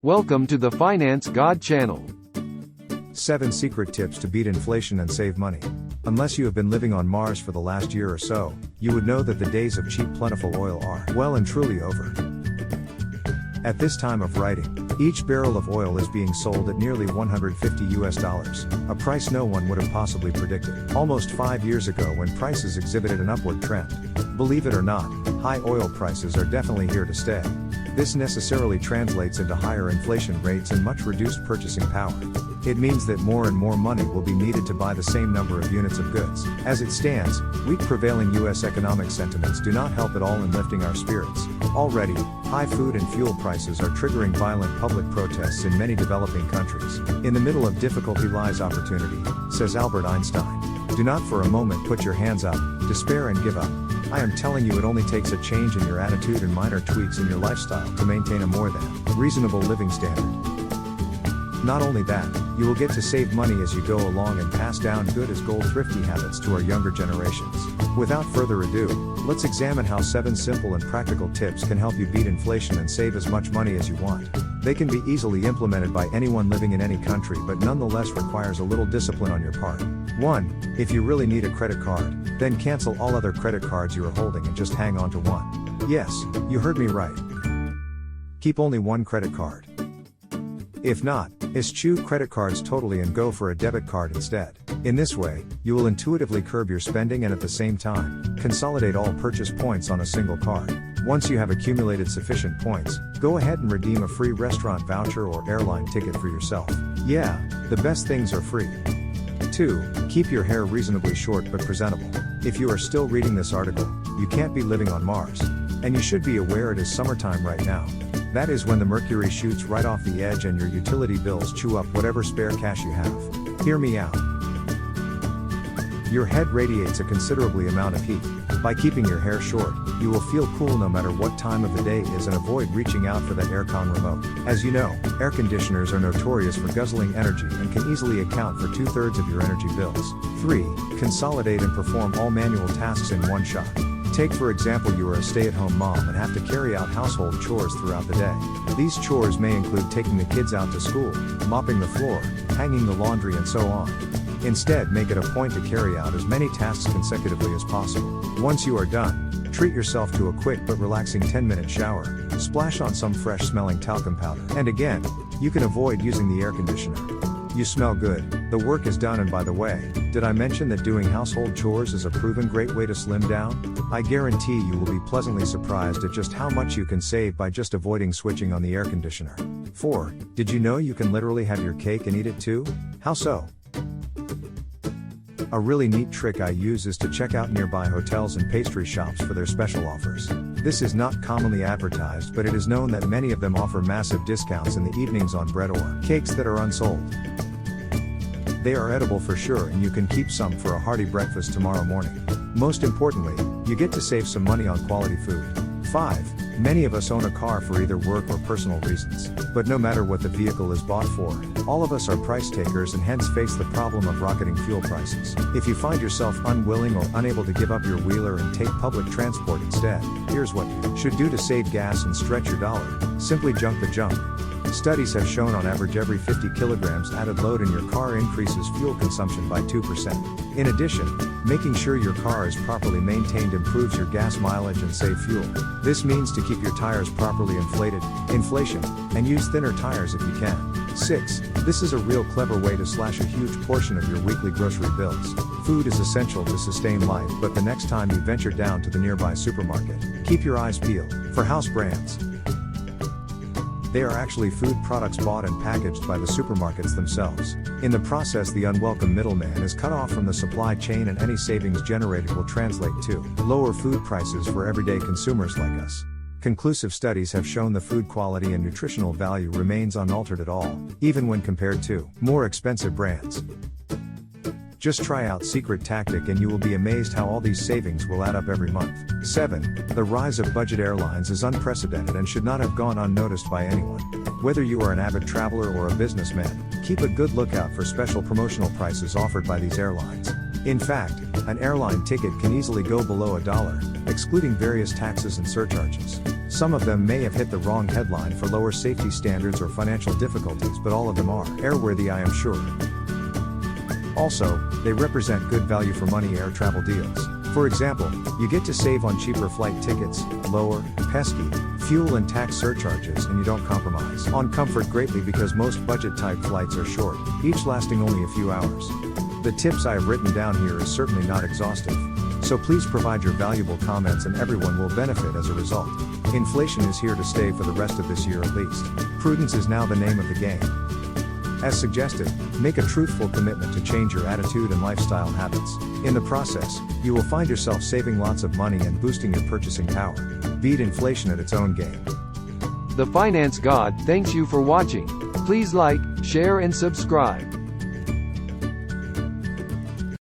Welcome to the Finance God channel. 7 secret tips to beat inflation and save money. Unless you have been living on Mars for the last year or so, you would know that the days of cheap plentiful oil are well and truly over. At this time of writing, each barrel of oil is being sold at nearly $150, a price no one would have possibly predicted almost 5 years ago when prices exhibited an upward trend. Believe it or not, high oil prices are definitely here to stay. This necessarily translates into higher inflation rates and much reduced purchasing power. It means that more and more money will be needed to buy the same number of units of goods. As it stands, weak prevailing U.S. economic sentiments do not help at all in lifting our spirits. Already, high food and fuel prices are triggering violent public protests in many developing countries. In the middle of difficulty lies opportunity, says Albert Einstein. Do not for a moment put your hands up, despair and give up. I am telling you, it only takes a change in your attitude and minor tweaks in your lifestyle to maintain a more than reasonable living standard. Not only that, you will get to save money as you go along and pass down good as gold thrifty habits to our younger generations. Without further ado, let's examine how 7 simple and practical tips can help you beat inflation and save as much money as you want. They can be easily implemented by anyone living in any country, but nonetheless requires a little discipline on your part. 1. If you really need a credit card, then cancel all other credit cards you are holding and just hang on to one. Yes, you heard me right. Keep only one credit card. If not, eschew credit cards totally and go for a debit card instead. In this way, you will intuitively curb your spending and at the same time, consolidate all purchase points on a single card. Once you have accumulated sufficient points, go ahead and redeem a free restaurant voucher or airline ticket for yourself. Yeah, the best things are free. 2. Keep your hair reasonably short but presentable. If you are still reading this article, you can't be living on Mars. And you should be aware it is summertime right now. That is when the mercury shoots right off the edge and your utility bills chew up whatever spare cash you have. Hear me out. Your head radiates a considerable amount of heat. By keeping your hair short, you will feel cool no matter what time of the day is and avoid reaching out for that aircon remote. As you know, air conditioners are notorious for guzzling energy and can easily account for 2/3 of your energy bills. 3. Consolidate and perform all manual tasks in one shot. Take for example, you are a stay-at-home mom and have to carry out household chores throughout the day. These chores may include taking the kids out to school, mopping the floor, hanging the laundry and so on. Instead, make it a point to carry out as many tasks consecutively as possible. Once you are done, treat yourself to a quick but relaxing 10-minute shower, splash on some fresh-smelling talcum powder, and again, you can avoid using the air conditioner. You smell good, the work is done, and by the way, did I mention that doing household chores is a proven great way to slim down? I guarantee you will be pleasantly surprised at just how much you can save by just avoiding switching on the air conditioner. 4. Did you know you can literally have your cake and eat it too? How so? A really neat trick I use is to check out nearby hotels and pastry shops for their special offers. This is not commonly advertised, but it is known that many of them offer massive discounts in the evenings on bread or cakes that are unsold. They are edible for sure, and you can keep some for a hearty breakfast tomorrow morning. Most importantly, you get to save some money on quality food. 5. Many of us own a car for either work or personal reasons. But no matter what the vehicle is bought for, all of us are price takers and hence face the problem of rocketing fuel prices. If you find yourself unwilling or unable to give up your wheeler and take public transport instead, here's what you should do to save gas and stretch your dollar. Simply junk the junk. Studies have shown on average every 50 kilograms added load in your car increases fuel consumption by 2%. In addition, making sure your car is properly maintained improves your gas mileage and save fuel. This means to keep your tires properly inflated, inflation, and use thinner tires if you can. 6. This is a real clever way to slash a huge portion of your weekly grocery bills. Food is essential to sustain life, but the next time you venture down to the nearby supermarket, keep your eyes peeled for house brands. They are actually food products bought and packaged by the supermarkets themselves. In the process, the unwelcome middleman is cut off from the supply chain, and any savings generated will translate to lower food prices for everyday consumers like us. Conclusive studies have shown the food quality and nutritional value remains unaltered at all, even when compared to more expensive brands. Just try out Secret Tactic and you will be amazed how all these savings will add up every month. 7. The rise of budget airlines is unprecedented and should not have gone unnoticed by anyone. Whether you are an avid traveler or a businessman, keep a good lookout for special promotional prices offered by these airlines. In fact, an airline ticket can easily go below $1, excluding various taxes and surcharges. Some of them may have hit the wrong headline for lower safety standards or financial difficulties, but all of them are airworthy, I am sure. Also, they represent good value for money air travel deals. For example, you get to save on cheaper flight tickets, lower, pesky, fuel and tax surcharges, and you don't compromise on comfort greatly because most budget-type flights are short, each lasting only a few hours. The tips I have written down here is certainly not exhaustive. So please provide your valuable comments and everyone will benefit as a result. Inflation is here to stay for the rest of this year at least. Prudence is now the name of the game. As suggested, make a truthful commitment to change your attitude and lifestyle habits. In the process, you will find yourself saving lots of money and boosting your purchasing power. Beat inflation at its own game. The Finance God thanks you for watching. Please like, share and subscribe.